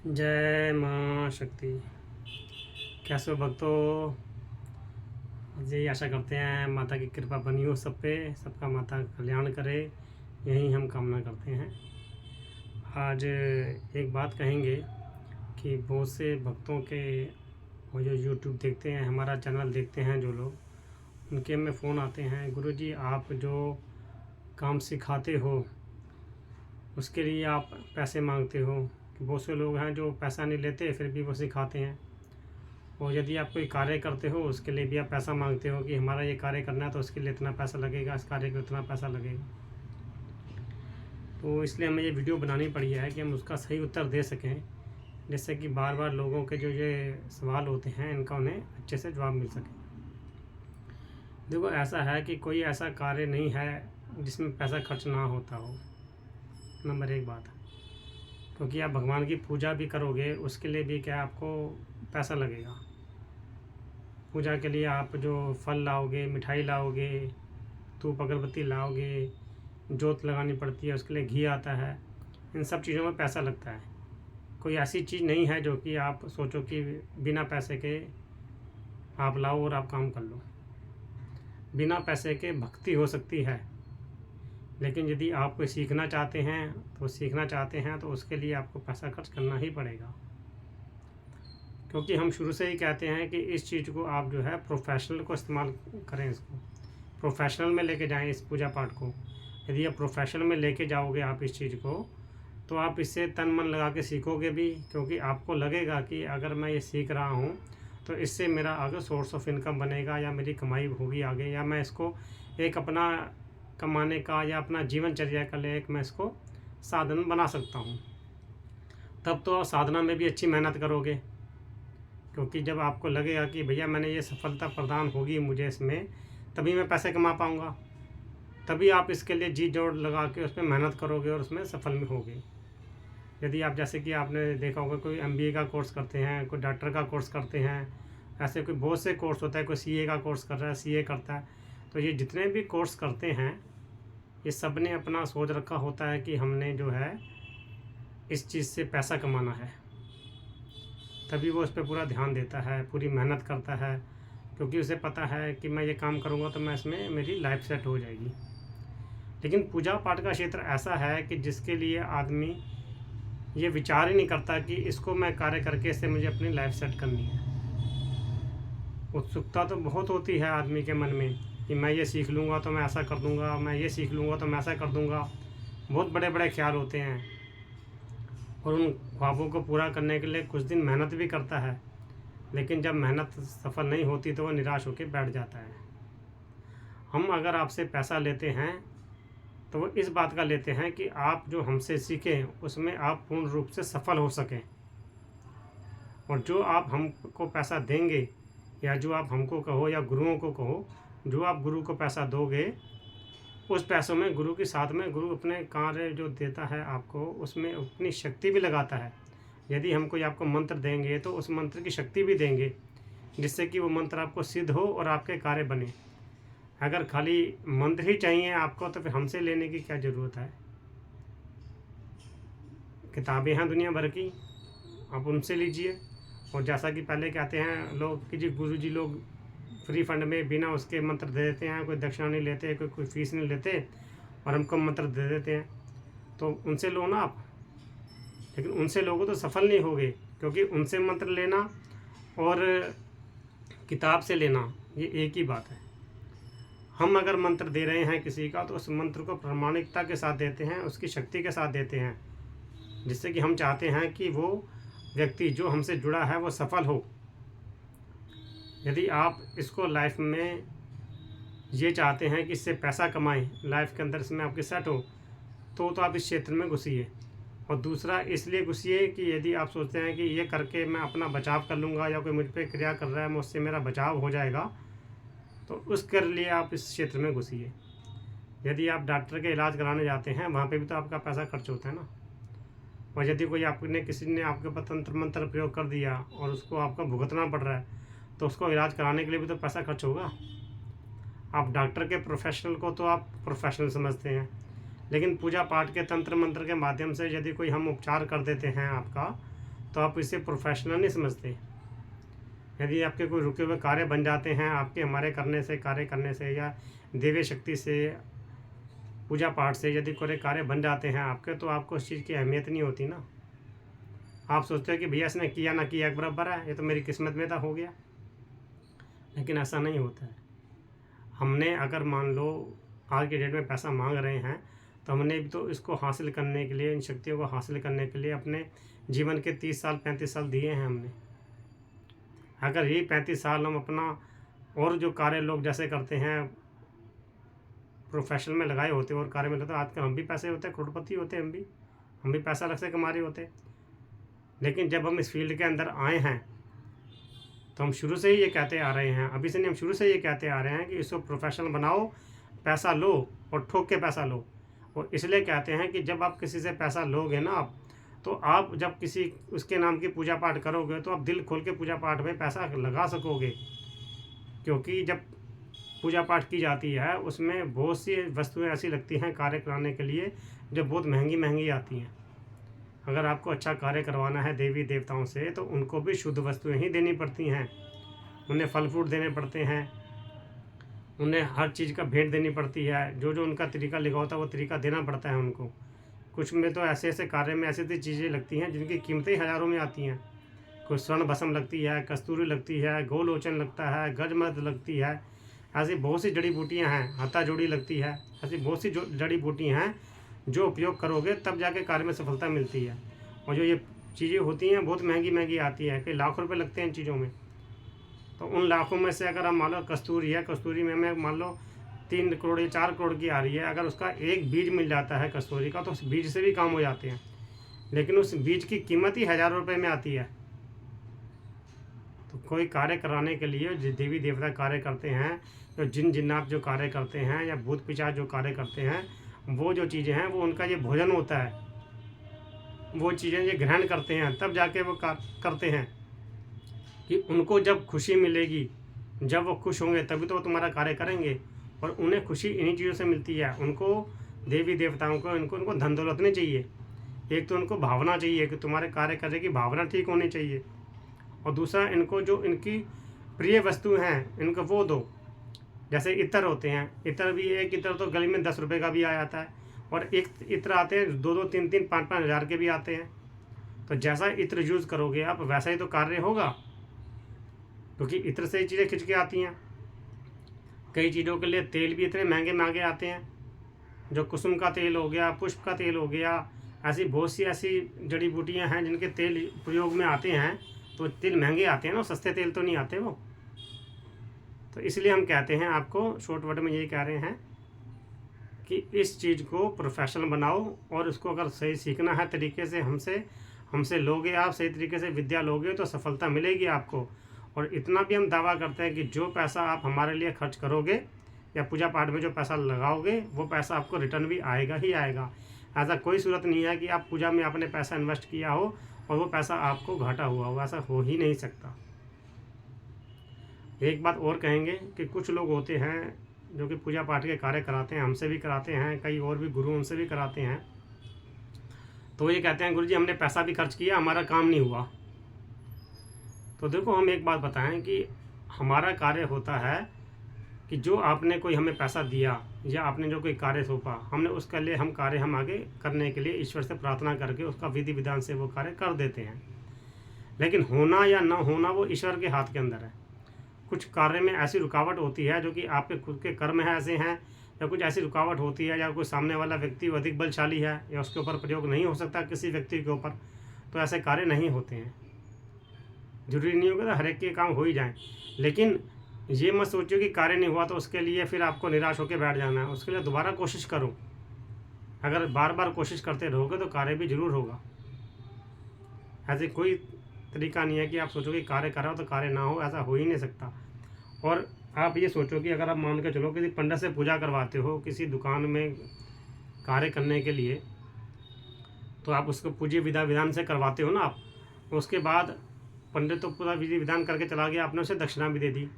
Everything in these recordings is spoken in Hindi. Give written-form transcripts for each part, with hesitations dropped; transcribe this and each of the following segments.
जय माँ शक्ति। कैसे हो भक्तों? जी आशा करते हैं माता की कृपा बनी हो सब पे, सबका माता कल्याण करे, यही हम कामना करते हैं। आज एक बात कहेंगे कि बहुत से भक्तों के वो जो यूट्यूब देखते हैं, हमारा चैनल देखते हैं जो लोग, उनके में फ़ोन आते हैं, गुरुजी आप जो काम सिखाते हो उसके लिए आप पैसे मांगते हो। कि बहुत से लोग हैं जो पैसा नहीं लेते फिर भी वो सिखाते हैं। और यदि आप कोई कार्य करते हो उसके लिए भी आप पैसा मांगते हो कि हमारा ये कार्य करना है तो उसके लिए इतना पैसा लगेगा, इस कार्य को इतना पैसा लगेगा। तो इसलिए हमें ये वीडियो बनानी पड़ी है कि हम उसका सही उत्तर दे सकें, जिससे कि बार बार लोगों के जो ये सवाल होते हैं इनका उन्हें अच्छे से जवाब मिल सके। देखो, ऐसा है कि कोई ऐसा कार्य नहीं है जिसमें पैसा खर्च ना होता हो। नंबर एक बात, क्योंकि आप भगवान की पूजा भी करोगे उसके लिए भी क्या आपको पैसा लगेगा। पूजा के लिए आप जो फल लाओगे, मिठाई लाओगे, धूप अगरबत्ती लाओगे, जोत लगानी पड़ती है, उसके लिए घी आता है, इन सब चीज़ों में पैसा लगता है। कोई ऐसी चीज़ नहीं है जो कि आप सोचो कि बिना पैसे के आप लाओ और आप काम कर लो। बिना पैसे के भक्ति हो सकती है, लेकिन यदि आप कोई सीखना चाहते हैं तो उसके लिए आपको पैसा खर्च करना ही पड़ेगा। क्योंकि हम शुरू से ही कहते हैं कि इस चीज़ को आप जो है प्रोफेशनल को इस्तेमाल करें, इसको प्रोफेशनल में लेके जाएं इस पूजा पाठ को। यदि आप प्रोफेशनल में लेके जाओगे आप इस चीज़ को, तो आप इससे तन मन लगा के सीखोगे भी, क्योंकि आपको लगेगा कि अगर मैं ये सीख रहा हूँ तो इससे मेरा आगे सोर्स ऑफ इनकम बनेगा, या मेरी कमाई होगी आगे, या मैं इसको एक अपना कमाने का या अपना जीवनचर्या का लिए एक मैं इसको साधन बना सकता हूँ। तब तो साधना में भी अच्छी मेहनत करोगे, क्योंकि जब आपको लगेगा कि भैया मैंने ये सफलता प्रदान होगी मुझे इसमें, तभी मैं पैसे कमा पाऊँगा, तभी आप इसके लिए जी जोड़ लगा के उसमें मेहनत करोगे और उसमें सफल में होगे। यदि आप, जैसे कि आपने देखा होगा, कोई MBA का कोर्स करते हैं, कोई डॉक्टर का कोर्स करते हैं, ऐसे कोई बहुत से कोर्स होता है, कोई CA का कोर्स कर रहा है, CA करता है, तो ये जितने भी कोर्स करते हैं ये सब ने अपना सोच रखा होता है कि हमने जो है इस चीज़ से पैसा कमाना है, तभी वो उस पर पूरा ध्यान देता है, पूरी मेहनत करता है, क्योंकि उसे पता है कि मैं ये काम करूँगा तो मैं इसमें मेरी लाइफ सेट हो जाएगी। लेकिन पूजा पाठ का क्षेत्र ऐसा है कि जिसके लिए आदमी ये विचार ही नहीं करता कि इसको मैं कार्य करके इससे मुझे अपनी लाइफ सेट करनी है। उत्सुकता तो बहुत होती है आदमी के मन में कि मैं ये सीख लूँगा तो मैं ऐसा कर दूँगा, मैं ये सीख लूँगा तो मैं ऐसा कर दूँगा। बहुत बड़े बड़े ख्याल होते हैं, और उन ख्वाबों को पूरा करने के लिए कुछ दिन मेहनत भी करता है, लेकिन जब मेहनत सफल नहीं होती तो वह निराश होकर बैठ जाता है। हम अगर आपसे पैसा लेते हैं तो वो इस बात का लेते हैं कि आप जो हमसे सीखें उसमें आप पूर्ण रूप से सफल हो सकें, और जो आप हमको पैसा देंगे या जो आप हमको कहो या गुरुओं को कहो, जो आप गुरु को पैसा दोगे उस पैसों में गुरु के साथ में गुरु अपने कार्य जो देता है आपको उसमें अपनी शक्ति भी लगाता है। यदि हम कोई आपको मंत्र देंगे तो उस मंत्र की शक्ति भी देंगे, जिससे कि वो मंत्र आपको सिद्ध हो और आपके कार्य बने। अगर खाली मंत्र ही चाहिए आपको तो फिर हमसे लेने की क्या ज़रूरत है। किताबें हैं दुनिया भर की, आप उनसे लीजिए। और जैसा कि पहले कहते हैं लोग कि जी गुरुजी लोग फ्री फंड में बिना उसके मंत्र दे देते हैं, कोई दक्षिणा नहीं लेते, कोई फीस नहीं लेते, और हमको मंत्र दे देते हैं, तो उनसे लो ना आप। लेकिन उनसे लोगों तो सफल नहीं होगे, क्योंकि उनसे मंत्र लेना और किताब से लेना ये एक ही बात है। हम अगर मंत्र दे रहे हैं किसी का तो उस मंत्र को प्रामाणिकता के साथ देते हैं, उसकी शक्ति के साथ देते हैं, जिससे कि हम चाहते हैं कि वो व्यक्ति जो हमसे जुड़ा है वो सफल हो। यदि आप इसको लाइफ में ये चाहते हैं कि इससे पैसा कमाएं, लाइफ के अंदर इसमें आपके सेट हो, तो आप इस क्षेत्र में घुसिए। और दूसरा इसलिए घुसिए कि यदि आप सोचते हैं कि ये करके मैं अपना बचाव कर लूँगा, या कोई मुझ पर क्रिया कर रहा है मुझसे मेरा बचाव हो जाएगा, तो उसके लिए आप इस क्षेत्र में घुसिए। यदि आप डॉक्टर के इलाज कराने जाते हैं वहाँ पे भी तो आपका पैसा खर्च होता है ना। और यदि कोई आपने किसी ने आपके ऊपर तंत्र मंत्र प्रयोग कर दिया और उसको आपको भुगतना पड़ रहा है, तो उसको इलाज कराने के लिए भी तो पैसा खर्च होगा। आप डॉक्टर के प्रोफेशनल को तो आप प्रोफेशनल समझते हैं, लेकिन पूजा पाठ के तंत्र मंत्र के माध्यम से यदि कोई हम उपचार कर देते हैं आपका, तो आप इसे प्रोफेशनल नहीं समझते। यदि आपके कोई रुके हुए कार्य बन जाते हैं आपके हमारे करने से, कार्य करने से, या देवी शक्ति से, पूजा पाठ से यदि कोई कार्य बन जाते हैं आपके, तो आपको उस चीज़ की अहमियत नहीं होती ना। आप सोचते हो कि भैया इसने किया ना किया एक बराबर है, ये तो मेरी किस्मत में था, हो गया। लेकिन ऐसा नहीं होता है। हमने अगर मान लो आज के डेट में पैसा मांग रहे हैं, तो हमने भी तो इसको हासिल करने के लिए, इन शक्तियों को हासिल करने के लिए अपने जीवन के 30 साल 35 साल दिए हैं हमने। अगर यही 35 साल हम अपना और जो कार्य लोग जैसे करते हैं प्रोफेशन में लगाए होते और कार्य में लगते, आजकल हम भी पैसे होते हैं, करोड़पति होते हैं, हम भी पैसा अलग से कमा रहे होते। लेकिन जब हम इस फील्ड के अंदर आए हैं तो हम शुरू से ही ये कहते आ रहे हैं, अभी से नहीं, हम शुरू से ये कहते आ रहे हैं कि इसको प्रोफेशनल बनाओ, पैसा लो और ठोक के पैसा लो। और इसलिए कहते हैं कि जब आप किसी से पैसा लोगे ना तो आप जब किसी उसके नाम की पूजा पाठ करोगे तो आप दिल खोल के पूजा पाठ में पैसा लगा सकोगे। क्योंकि जब पूजा पाठ की जाती है उसमें बहुत सी वस्तुएं ऐसी लगती हैं कार्य कराने के लिए जो बहुत महंगी महंगी आती हैं। अगर आपको अच्छा कार्य करवाना है देवी देवताओं से तो उनको भी शुद्ध वस्तुएं ही देनी पड़ती हैं, उन्हें फल फ्रूट देने पड़ते हैं, उन्हें हर चीज़ का भेंट देनी पड़ती है, जो जो उनका तरीका लिखा होता है वो तरीका देना पड़ता है उनको। कुछ में तो ऐसे ऐसे कार्य में ऐसी ऐसी चीज़ें लगती हैं जिनकी कीमतें हज़ारों में आती हैं। कोई स्वर्ण भस्म लगती है, कस्तूरी लगती है, गोलोचन लगता है, गजमद लगती है, ऐसी बहुत सी जड़ी बूटियाँ हैं, हत्ता जोड़ी लगती है, ऐसी बहुत सी जड़ी बूटियाँ हैं जो उपयोग करोगे तब जाके कार्य में सफलता मिलती है। और जो ये चीज़ें होती हैं बहुत महंगी महंगी आती है, कई लाख रुपए लगते हैं इन चीज़ों में। तो उन लाखों में से अगर हम मान लो कस्तूरी है, कस्तूरी में हमें मान लो 3 करोड़ या 4 करोड़ की आ रही है, अगर उसका एक बीज मिल जाता है कस्तूरी का तो उस बीज से भी काम हो जाते हैं। लेकिन उस बीज की कीमत ही हज़ारों रुपये में आती है। तो कोई कार्य कराने के लिए जो देवी देवता कार्य करते हैं, जो जिन जिन्नात जो कार्य करते हैं या भूत पिशाच जो कार्य करते हैं, वो जो चीज़ें हैं वो उनका ये भोजन होता है, वो चीज़ें ये ग्रहण करते हैं, तब जाके वो करते हैं कि उनको जब खुशी मिलेगी, जब वो खुश होंगे तभी तो वो तुम्हारा कार्य करेंगे। और उन्हें खुशी इन्हीं चीज़ों से मिलती है। उनको देवी देवताओं को उनको धन दौलत नहीं चाहिए। एक तो उनको भावना चाहिए कि तुम्हारे कार्य करने की भावना ठीक होनी चाहिए, और दूसरा इनको जो इनकी प्रिय वस्तु हैं इनको वो दो। जैसे इत्र होते हैं, इत्र भी एक इत्र तो गली में 10 रुपये का भी आ जाता है, और एक इत्र आते हैं 2-2, 3-3, 5-5 हज़ार के भी आते हैं। तो जैसा इत्र यूज़ करोगे आप वैसा ही तो कार्य होगा, क्योंकि इत्र से ही चीज़ें खिंच के आती हैं। कई चीज़ों के लिए तेल भी इतने महंगे महंगे आते हैं, जो कुसुम का तेल हो गया, पुष्प का तेल हो गया, ऐसी बहुत सी ऐसी जड़ी बूटियाँ हैं जिनके तेल प्रयोग में आते हैं। तो तेल महंगे आते हैं ना, सस्ते तेल तो नहीं आते वो। तो इसलिए हम कहते हैं आपको शॉर्ट वर्ड में यही कह रहे हैं कि इस चीज़ को प्रोफेशनल बनाओ, और इसको अगर सही सीखना है तरीके से हमसे लोगे, आप सही तरीके से विद्या लोगे तो सफलता मिलेगी आपको। और इतना भी हम दावा करते हैं कि जो पैसा आप हमारे लिए खर्च करोगे या पूजा पाठ में जो पैसा लगाओगे वो पैसा आपको रिटर्न भी आएगा ही आएगा। ऐसा कोई सूरत नहीं है कि आप पूजा में आपने पैसा इन्वेस्ट किया हो और वो पैसा आपको घाटा हुआ हो, ऐसा हो ही नहीं सकता। एक बात और कहेंगे कि कुछ लोग होते हैं जो कि पूजा पाठ के कार्य कराते हैं, हमसे भी कराते हैं, कई और भी गुरु उनसे भी कराते हैं। तो ये कहते हैं गुरुजी हमने पैसा भी खर्च किया, हमारा काम नहीं हुआ। तो देखो हम एक बात बताएं कि हमारा कार्य होता है कि जो आपने कोई हमें पैसा दिया या आपने जो कोई कार्य सौंपा, हमने उसके लिए हम आगे करने के लिए ईश्वर से प्रार्थना करके उसका विधि विधान से वो कार्य कर देते हैं। लेकिन होना या ना होना वो ईश्वर के हाथ के अंदर है। कुछ कार्य में ऐसी रुकावट होती है जो कि आपके खुद के कर्म है ऐसे हैं, या कुछ ऐसी रुकावट होती है, या कोई सामने वाला व्यक्ति अधिक बलशाली है या उसके ऊपर प्रयोग नहीं हो सकता किसी व्यक्ति के ऊपर, तो ऐसे कार्य नहीं होते हैं। जरूरी नहीं होगा तो हर एक के काम हो ही जाएं, लेकिन ये मत सोचो कि कार्य नहीं हुआ तो उसके लिए फिर आपको निराश होकर बैठ जाना है। उसके लिए दोबारा कोशिश करो। अगर बार बार कोशिश करते रहोगे तो कार्य भी जरूर होगा। ऐसे कोई तरीका नहीं है कि आप सोचो कि कार्य करो तो कार्य ना हो, ऐसा हो ही नहीं सकता। और आप ये सोचो कि अगर आप मान के चलो किसी पंडित से पूजा करवाते हो किसी दुकान में कार्य करने के लिए, तो आप उसको पूजा विधान से करवाते हो ना आप, उसके बाद पंडित तो पूरा विधि विधान करके चला गया, आपने उसे दक्षिणा भी दे दी।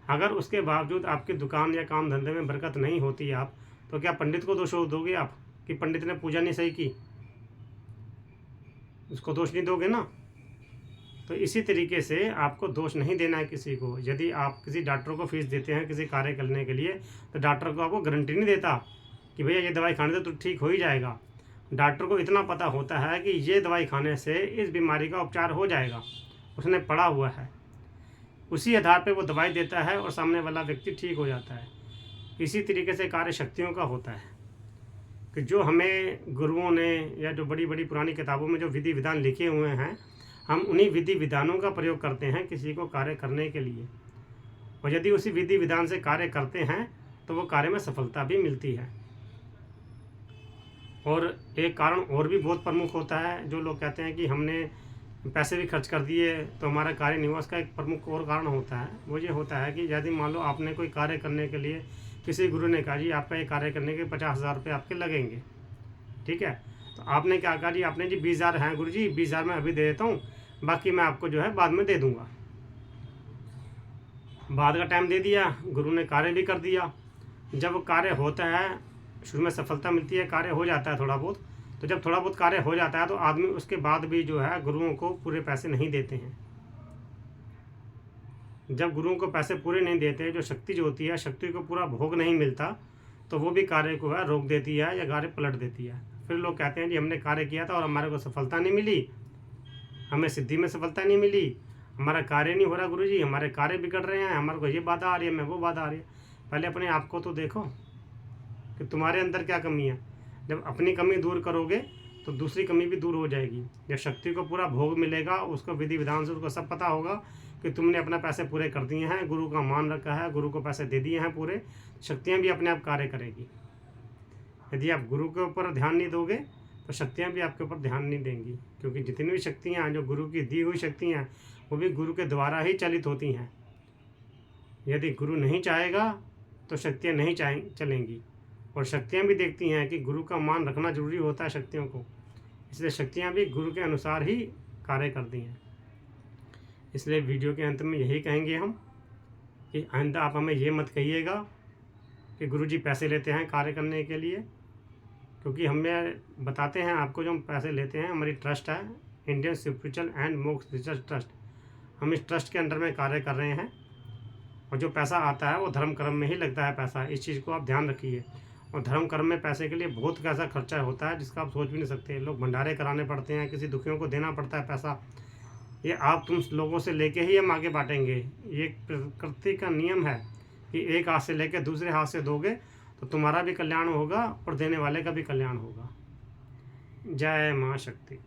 अगर उसके बावजूद आपकी दुकान या काम धंधे में बरकत नहीं होती आप, तो क्या पंडित को दोष दोगे आप कि पंडित ने पूजा नहीं सही की? उसको दोष नहीं दोगे ना। तो इसी तरीके से आपको दोष नहीं देना है किसी को। यदि आप किसी डॉक्टर को फीस देते हैं किसी कार्य करने के लिए, तो डॉक्टर को आपको गारंटी नहीं देता कि भैया ये दवाई खाने से तो ठीक हो ही जाएगा। डॉक्टर को इतना पता होता है कि ये दवाई खाने से इस बीमारी का उपचार हो जाएगा, उसने पढ़ा हुआ है, उसी आधार पर वो दवाई देता है और सामने वाला व्यक्ति ठीक हो जाता है। इसी तरीके से कार्य शक्तियों का होता है कि जो हमें गुरुओं ने या जो बड़ी बड़ी पुरानी किताबों में जो विधि विधान लिखे हुए हैं, हम उन्हीं विधि विधानों का प्रयोग करते हैं किसी को कार्य करने के लिए, और यदि उसी विधि विधान से कार्य करते हैं तो वो कार्य में सफलता भी मिलती है। और एक कारण और भी बहुत प्रमुख होता है, जो लोग कहते हैं कि हमने पैसे भी खर्च कर दिए तो हमारा कार्य नहीं हुआ, उसका एक प्रमुख और कारण होता है। वो ये होता है कि यदि मान लो आपने कोई कार्य करने के लिए किसी गुरु ने कहा जी आपका ये कार्य करने के 50,000 रुपये आपके लगेंगे, ठीक है, तो आपने क्या कहा जी, आपने जी 20,000 हैं गुरु जी, 20,000 मैं अभी दे देता हूँ, बाकी मैं आपको जो है बाद में दे दूँगा। बाद का टाइम दे दिया, गुरु ने कार्य भी कर दिया। जब कार्य होता है, शुरू में सफलता मिलती है, कार्य हो जाता है थोड़ा बहुत, तो जब थोड़ा बहुत कार्य हो जाता है तो आदमी उसके बाद भी जो है गुरुओं को पूरे पैसे नहीं देते हैं। जब गुरुओं को पैसे पूरे नहीं देते, जो शक्ति जो होती है, शक्ति को पूरा भोग नहीं मिलता, तो वो भी कार्य को है रोक देती है या कार्य पलट देती है। फिर लोग कहते हैं जी हमने कार्य किया था और हमारे को सफलता नहीं मिली, हमें सिद्धि में सफलता नहीं मिली, हमारा कार्य नहीं हो रहा गुरुजी, हमारे कार्य बिगड़ रहे हैं, हमारे को ये बाधा आ रही है, मैं वो बाधा आ रही है। पहले अपने आप को तो देखो कि तुम्हारे अंदर क्या कमी है। जब अपनी कमी दूर करोगे तो दूसरी कमी भी दूर हो जाएगी। जब शक्ति को पूरा भोग मिलेगा, उसको विधि विधान से उसको सब पता होगा कि तुमने अपना पैसे पूरे कर दिए हैं, गुरु का मान रखा है, गुरु को पैसे दे दिए हैं पूरे, शक्तियाँ भी अपने आप कार्य करेगी। यदि आप गुरु के ऊपर ध्यान नहीं दोगे तो शक्तियाँ भी आपके ऊपर ध्यान नहीं देंगी, क्योंकि जितनी भी शक्तियाँ हैं, जो गुरु की दी हुई शक्तियाँ हैं, वो भी गुरु के द्वारा ही चालित होती हैं। यदि गुरु नहीं चाहेगा तो शक्तियाँ नहीं चलेंगी। और शक्तियाँ भी देखती हैं कि गुरु का मान रखना जरूरी होता है शक्तियों को, इसलिए शक्तियाँ भी गुरु के अनुसार ही कार्य करती हैं। इसलिए वीडियो के अंत में यही कहेंगे हम कि आइंदा आप हमें ये मत कहिएगा कि गुरुजी पैसे लेते हैं कार्य करने के लिए, क्योंकि हमें बताते हैं आपको जो हम पैसे लेते हैं, हमारी ट्रस्ट है इंडियन स्पिरिचुअल एंड मोक्ष रिसर्च ट्रस्ट, हम इस ट्रस्ट के अंडर में कार्य कर रहे हैं, और जो पैसा आता है वो धर्म कर्म में ही लगता है पैसा, इस चीज़ को आप ध्यान रखिए। और धर्म कर्म में पैसे के लिए बहुत पैसा खर्चा होता है जिसका आप सोच भी नहीं सकते। लोग भंडारे कराने पड़ते हैं, किसी दुखियों को देना पड़ता है पैसा, ये आप तुम लोगों से लेके ही हम आगे बांटेंगे। ये प्रकृति का नियम है कि एक हाथ से लेकर दूसरे हाथ से दोगे तो तुम्हारा भी कल्याण होगा और देने वाले का भी कल्याण होगा। जय माँ शक्ति।